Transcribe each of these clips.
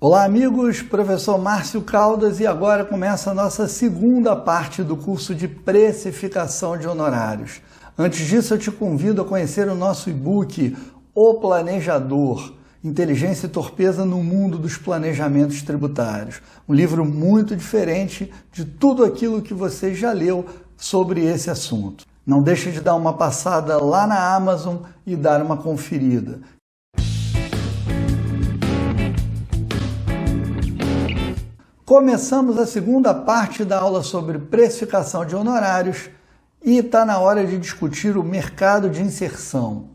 Olá amigos, professor Márcio Caldas e agora começa a nossa segunda parte do curso de precificação de honorários. Antes disso eu te convido a conhecer o nosso e-book O Planejador, Inteligência e Torpeza no Mundo dos Planejamentos Tributários. Um livro muito diferente de tudo aquilo que você já leu sobre esse assunto. Não deixe de dar uma passada lá na Amazon e dar uma conferida. Começamos a segunda parte da aula sobre precificação de honorários e está na hora de discutir o mercado de inserção.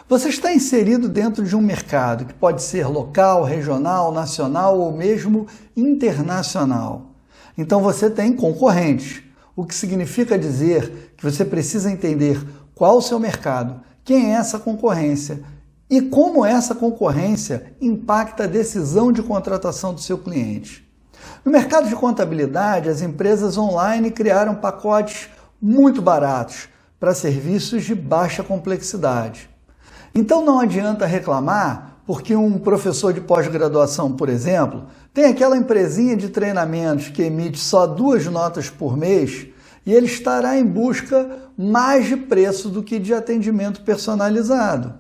Você está inserido dentro de um mercado que pode ser local, regional, nacional ou mesmo internacional. Então você tem concorrentes, o que significa dizer que você precisa entender qual o seu mercado, quem é essa concorrência e como essa concorrência impacta a decisão de contratação do seu cliente. No mercado de contabilidade, as empresas online criaram pacotes muito baratos para serviços de baixa complexidade. Então não adianta reclamar porque um professor de pós-graduação, por exemplo, tem aquela empresinha de treinamentos que emite só 2 notas por mês e ele estará em busca mais de preço do que de atendimento personalizado.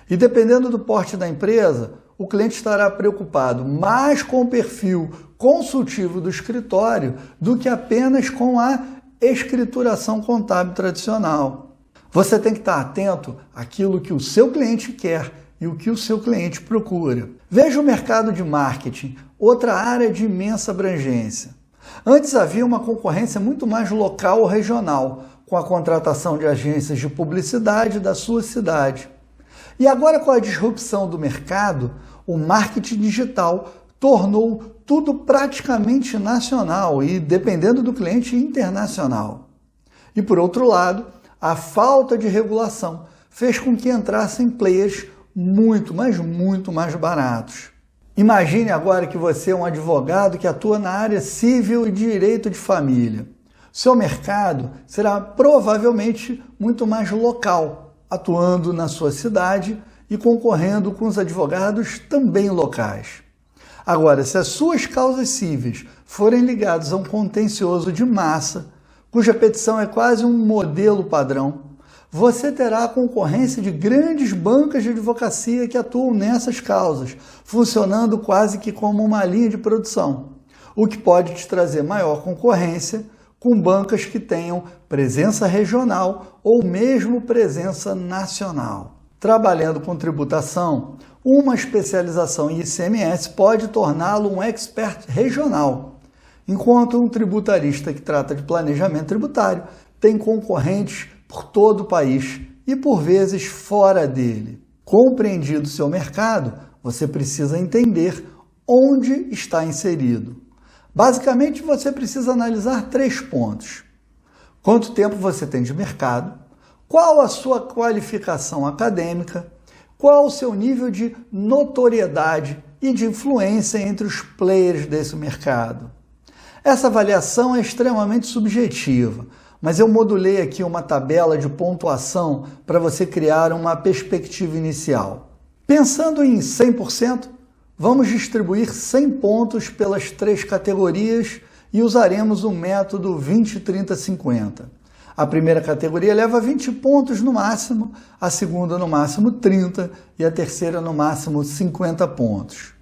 E dependendo do porte da empresa, o cliente estará preocupado mais com o perfil consultivo do escritório do que apenas com a escrituração contábil tradicional. Você tem que estar atento àquilo que o seu cliente quer e o que o seu cliente procura. Veja o mercado de marketing, outra área de imensa abrangência. Antes havia uma concorrência muito mais local ou regional, com a contratação de agências de publicidade da sua cidade. E agora, com a disrupção do mercado, o marketing digital tornou tudo praticamente nacional e, dependendo do cliente, internacional. E, por outro lado, a falta de regulação fez com que entrassem players muito mais baratos. Imagine agora que você é um advogado que atua na área civil e direito de família. Seu mercado será provavelmente muito mais local, atuando na sua cidade e concorrendo com os advogados também locais. Agora, se as suas causas cíveis forem ligadas a um contencioso de massa, cuja petição é quase um modelo padrão, você terá a concorrência de grandes bancas de advocacia que atuam nessas causas, funcionando quase que como uma linha de produção, o que pode te trazer maior concorrência com bancas que tenham presença regional ou mesmo presença nacional. Trabalhando com tributação, uma especialização em ICMS pode torná-lo um expert regional, enquanto um tributarista que trata de planejamento tributário tem concorrentes por todo o país e, por vezes, fora dele. Compreendido seu mercado, você precisa entender onde está inserido. Basicamente, você precisa analisar 3 pontos. Quanto tempo você tem de mercado? Qual a sua qualificação acadêmica? Qual o seu nível de notoriedade e de influência entre os players desse mercado? Essa avaliação é extremamente subjetiva, mas eu modulei aqui uma tabela de pontuação para você criar uma perspectiva inicial. Pensando em 100%, vamos distribuir 100 pontos pelas 3 categorias e usaremos o método 20, 30, 50. A primeira categoria leva 20 pontos no máximo, a segunda no máximo 30 e a terceira no máximo 50 pontos.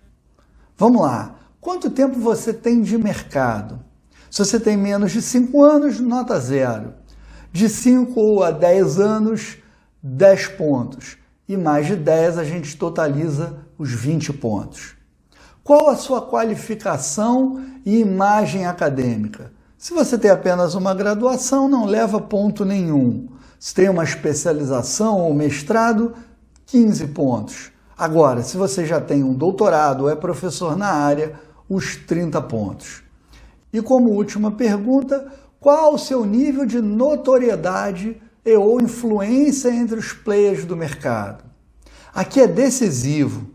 Vamos lá, quanto tempo você tem de mercado? Se você tem menos de 5 anos, nota 0. De 5 a 10 anos, 10 pontos. E mais de 10 a gente totaliza os 20 pontos. Qual a sua qualificação e imagem acadêmica? Se você tem apenas uma graduação, não leva ponto nenhum. Se tem uma especialização ou mestrado, 15 pontos. Agora, se você já tem um doutorado ou é professor na área, os 30 pontos. E como última pergunta, qual o seu nível de notoriedade e ou influência entre os players do mercado? Aqui é decisivo.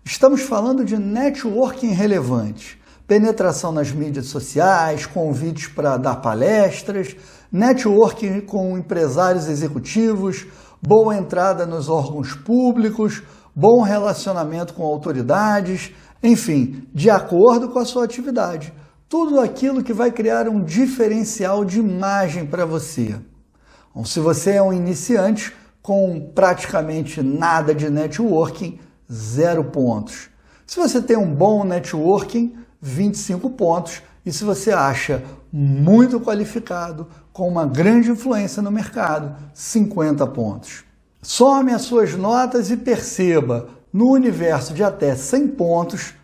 Estamos falando de networking relevante. Penetração nas mídias sociais, convites para dar palestras, networking com empresários executivos, boa entrada nos órgãos públicos, bom relacionamento com autoridades, Enfim, de acordo com a sua atividade. Tudo aquilo que vai criar um diferencial de imagem para você. Então, se você é um iniciante com praticamente nada de networking, 0 pontos. Se você tem um bom networking, 25 pontos. E se você acha muito qualificado, com uma grande influência no mercado, 50 pontos. Some as suas notas e perceba, no universo de até 100 pontos,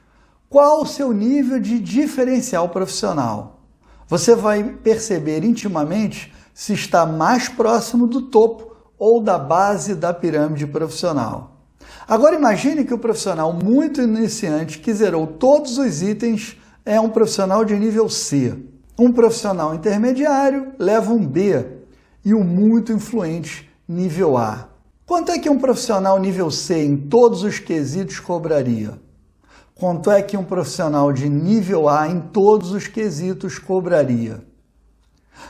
qual o seu nível de diferencial profissional. Você vai perceber intimamente se está mais próximo do topo ou da base da pirâmide profissional. Agora imagine que o profissional muito iniciante que zerou todos os itens é um profissional de nível C. Um profissional intermediário leva um B e o muito influente nível A. Quanto é que um profissional nível C em todos os quesitos cobraria? Quanto é que um profissional de nível A em todos os quesitos cobraria?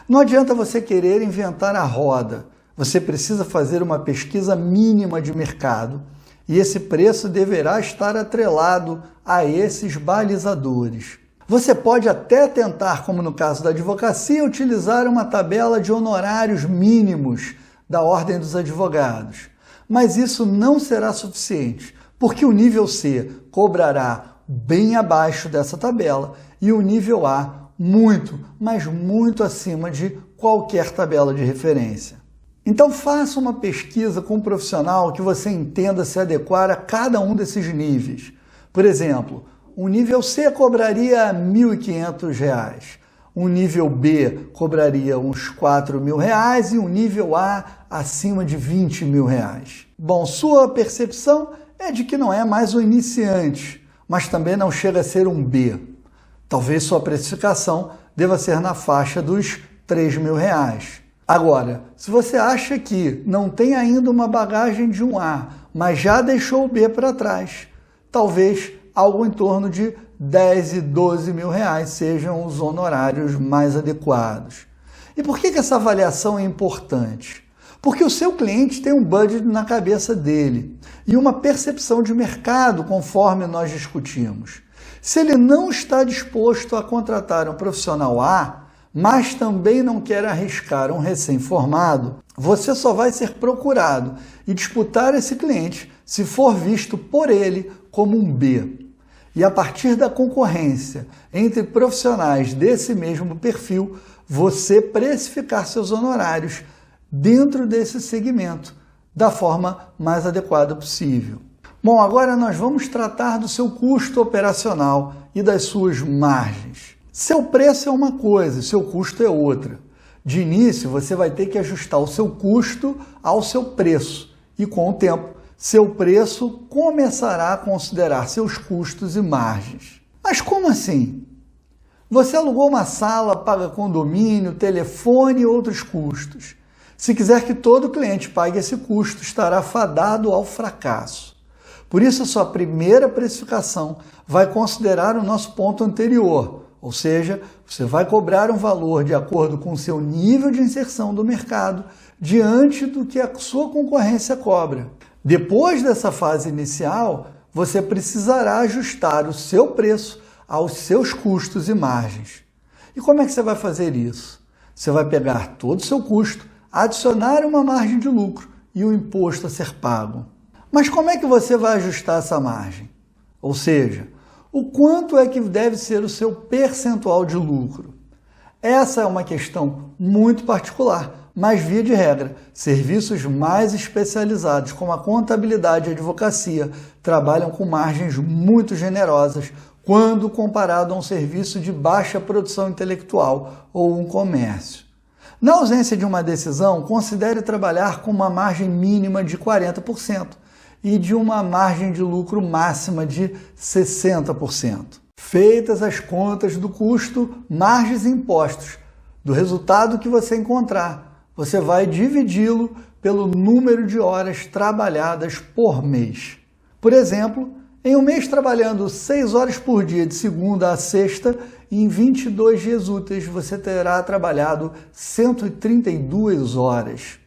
Não adianta você querer inventar a roda. Você precisa fazer uma pesquisa mínima de mercado e esse preço deverá estar atrelado a esses balizadores. Você pode até tentar, como no caso da advocacia, utilizar uma tabela de honorários mínimos da Ordem dos Advogados. Mas isso não será suficiente, porque o nível C cobrará bem abaixo dessa tabela e o nível A muito, mas muito acima de qualquer tabela de referência. Então faça uma pesquisa com um profissional que você entenda se adequar a cada um desses níveis. Por exemplo, o nível C cobraria R$ 1.500, o nível B cobraria uns R$ 4.000 e o nível A acima de R$ 20.000. Bom, sua percepção é de que não é mais um iniciante, mas também não chega a ser um B. Talvez sua precificação deva ser na faixa dos R$ 3.000. Agora, se você acha que não tem ainda uma bagagem de um A, mas já deixou o B para trás, talvez algo em torno de 10 e 12 mil reais sejam os honorários mais adequados. E por que essa avaliação é importante? Porque o seu cliente tem um budget na cabeça dele e uma percepção de mercado, conforme nós discutimos. Se ele não está disposto a contratar um profissional A, mas também não quer arriscar um recém-formado, você só vai ser procurado e disputar esse cliente se for visto por ele como um B. E a partir da concorrência entre profissionais desse mesmo perfil, você precificar seus honorários dentro desse segmento, da forma mais adequada possível. Bom, agora nós vamos tratar do seu custo operacional e das suas margens. Seu preço é uma coisa, seu custo é outra. De início, você vai ter que ajustar o seu custo ao seu preço e, com o tempo, seu preço começará a considerar seus custos e margens. Mas como assim? Você alugou uma sala, paga condomínio, telefone e outros custos. Se quiser que todo cliente pague esse custo, estará fadado ao fracasso. Por isso, a sua primeira precificação vai considerar o nosso ponto anterior, ou seja, você vai cobrar um valor de acordo com o seu nível de inserção do mercado diante do que a sua concorrência cobra. Depois dessa fase inicial, você precisará ajustar o seu preço aos seus custos e margens. E como é que você vai fazer isso? Você vai pegar todo o seu custo, adicionar uma margem de lucro e o imposto a ser pago. Mas como é que você vai ajustar essa margem? Ou seja, o quanto é que deve ser o seu percentual de lucro? Essa é uma questão muito particular, mas via de regra, serviços mais especializados como a contabilidade e a advocacia trabalham com margens muito generosas quando comparado a um serviço de baixa produção intelectual ou um comércio. Na ausência de uma decisão, considere trabalhar com uma margem mínima de 40% e de uma margem de lucro máxima de 60%. Feitas as contas do custo, margens e impostos, do resultado que você encontrar, você vai dividi-lo pelo número de horas trabalhadas por mês. Por exemplo, em um mês trabalhando 6 horas por dia de segunda a sexta, em 22 dias úteis você terá trabalhado 132 horas.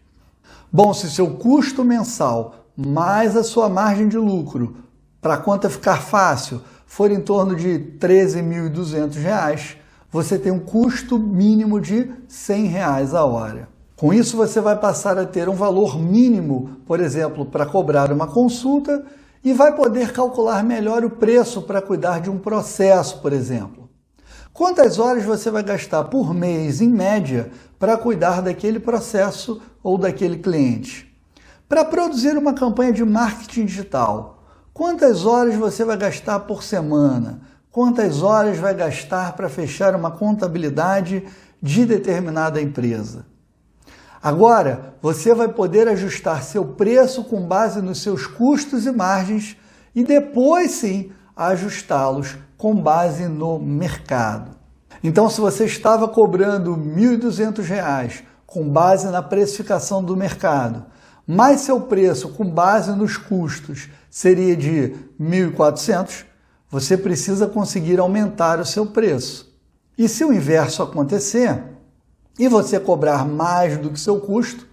Bom, se seu custo mensal mais a sua margem de lucro, para a conta ficar fácil, for em torno de R$ 13.200, você tem um custo mínimo de R$ 100 a hora. Com isso, você vai passar a ter um valor mínimo, por exemplo, para cobrar uma consulta e vai poder calcular melhor o preço para cuidar de um processo, por exemplo. Quantas horas você vai gastar por mês, em média, para cuidar daquele processo ou daquele cliente? Para produzir uma campanha de marketing digital, quantas horas você vai gastar por semana? Quantas horas vai gastar para fechar uma contabilidade de determinada empresa? Agora, você vai poder ajustar seu preço com base nos seus custos e margens e depois sim ajustá-los com base no mercado. Então, se você estava cobrando R$ 1.200 com base na precificação do mercado, mas seu preço com base nos custos seria de R$ 1.400, você precisa conseguir aumentar o seu preço. E se o inverso acontecer, e você cobrar mais do que seu custo,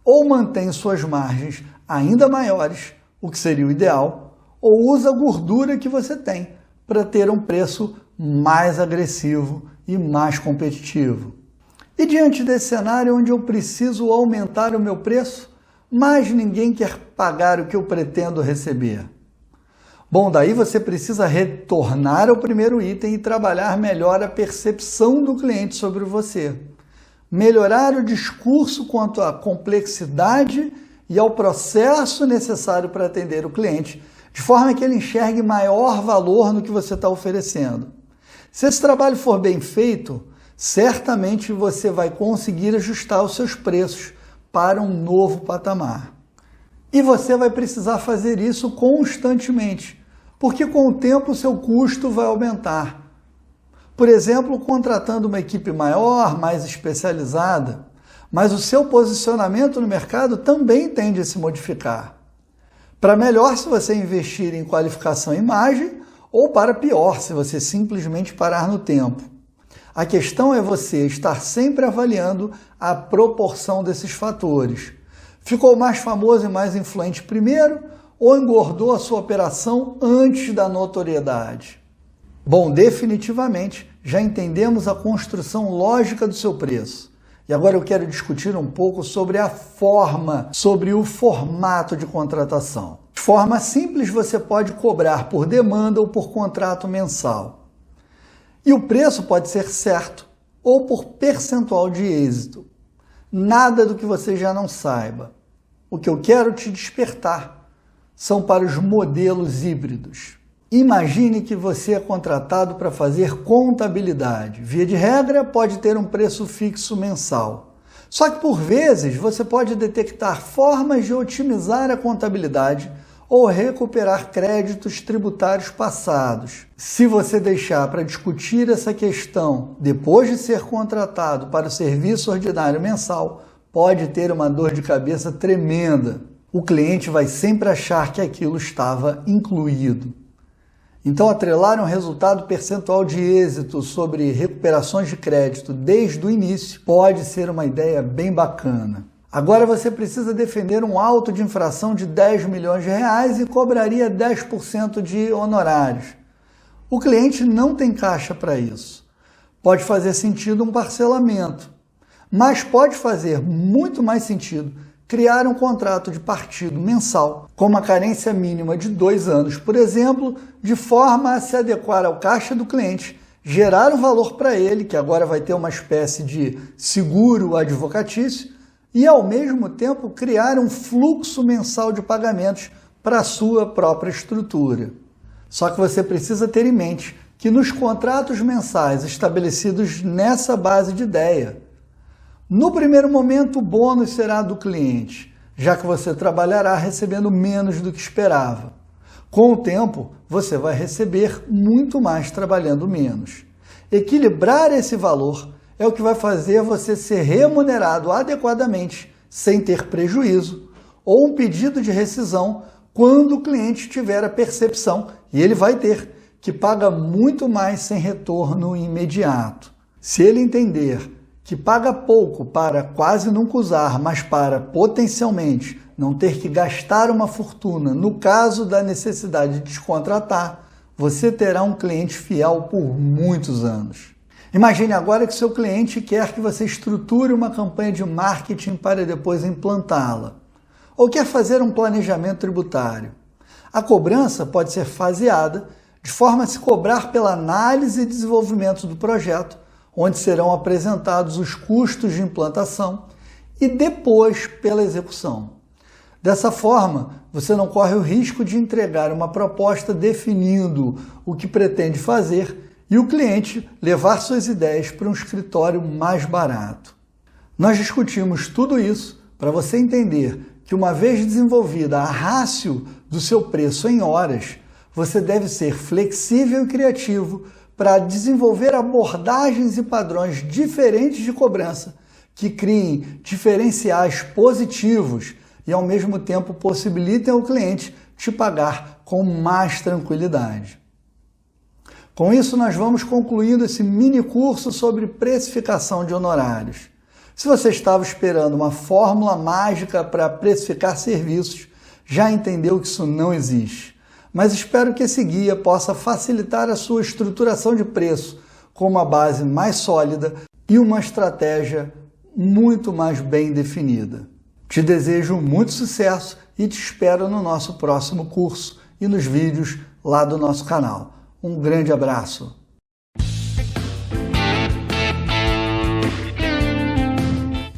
ou mantém suas margens ainda maiores, o que seria o ideal, ou usa a gordura que você tem para ter um preço mais agressivo e mais competitivo. E diante desse cenário onde eu preciso aumentar o meu preço, mas ninguém quer pagar o que eu pretendo receber. Bom, daí você precisa retornar ao primeiro item e trabalhar melhor a percepção do cliente sobre você. Melhorar o discurso quanto à complexidade e ao processo necessário para atender o cliente, de forma que ele enxergue maior valor no que você está oferecendo. Se esse trabalho for bem feito, certamente você vai conseguir ajustar os seus preços para um novo patamar. E você vai precisar fazer isso constantemente, porque com o tempo o seu custo vai aumentar. Por exemplo, contratando uma equipe maior, mais especializada, mas o seu posicionamento no mercado também tende a se modificar. Para melhor se você investir em qualificação e imagem, ou para pior se você simplesmente parar no tempo. A questão é você estar sempre avaliando a proporção desses fatores. Ficou mais famoso e mais influente primeiro ou engordou a sua operação antes da notoriedade? Bom, definitivamente já entendemos a construção lógica do seu preço. E agora eu quero discutir um pouco sobre a forma, sobre o formato de contratação. De forma simples, você pode cobrar por demanda ou por contrato mensal. E o preço pode ser certo ou por percentual de êxito. Nada do que você já não saiba. O que eu quero te despertar são para os modelos híbridos. Imagine que você é contratado para fazer contabilidade. Via de regra, pode ter um preço fixo mensal. Só que, por vezes, você pode detectar formas de otimizar a contabilidade ou recuperar créditos tributários passados. Se você deixar para discutir essa questão depois de ser contratado para o serviço ordinário mensal, pode ter uma dor de cabeça tremenda. O cliente vai sempre achar que aquilo estava incluído. Então, atrelar um resultado percentual de êxito sobre recuperações de crédito desde o início pode ser uma ideia bem bacana. Agora você precisa defender um auto de infração de R$10 milhões e cobraria 10% de honorários. O cliente não tem caixa para isso. Pode fazer sentido um parcelamento, mas pode fazer muito mais sentido criar um contrato de partido mensal com uma carência mínima de 2 anos, por exemplo, de forma a se adequar ao caixa do cliente, gerar um valor para ele, que agora vai ter uma espécie de seguro advocatício, e ao mesmo tempo criar um fluxo mensal de pagamentos para a sua própria estrutura. Só que você precisa ter em mente que nos contratos mensais estabelecidos nessa base de ideia, no primeiro momento, o bônus será do cliente, já que você trabalhará recebendo menos do que esperava. Com o tempo, você vai receber muito mais trabalhando menos. Equilibrar esse valor é o que vai fazer você ser remunerado adequadamente, sem ter prejuízo, ou um pedido de rescisão quando o cliente tiver a percepção, e ele vai ter, que paga muito mais sem retorno imediato. Se ele entender que paga pouco para quase nunca usar, mas para potencialmente não ter que gastar uma fortuna no caso da necessidade de descontratar, você terá um cliente fiel por muitos anos. Imagine agora que seu cliente quer que você estruture uma campanha de marketing para depois implantá-la, ou quer fazer um planejamento tributário. A cobrança pode ser faseada, de forma a se cobrar pela análise e desenvolvimento do projeto, onde serão apresentados os custos de implantação, e depois pela execução. Dessa forma, você não corre o risco de entregar uma proposta definindo o que pretende fazer e o cliente levar suas ideias para um escritório mais barato. Nós discutimos tudo isso para você entender que, uma vez desenvolvida a rácio do seu preço em horas, você deve ser flexível e criativo para desenvolver abordagens e padrões diferentes de cobrança que criem diferenciais positivos e, ao mesmo tempo, possibilitem ao cliente te pagar com mais tranquilidade. Com isso, nós vamos concluindo esse mini curso sobre precificação de honorários. Se você estava esperando uma fórmula mágica para precificar serviços, já entendeu que isso não existe. Mas espero que esse guia possa facilitar a sua estruturação de preço com uma base mais sólida e uma estratégia muito mais bem definida. Te desejo muito sucesso e te espero no nosso próximo curso e nos vídeos lá do nosso canal. Um grande abraço!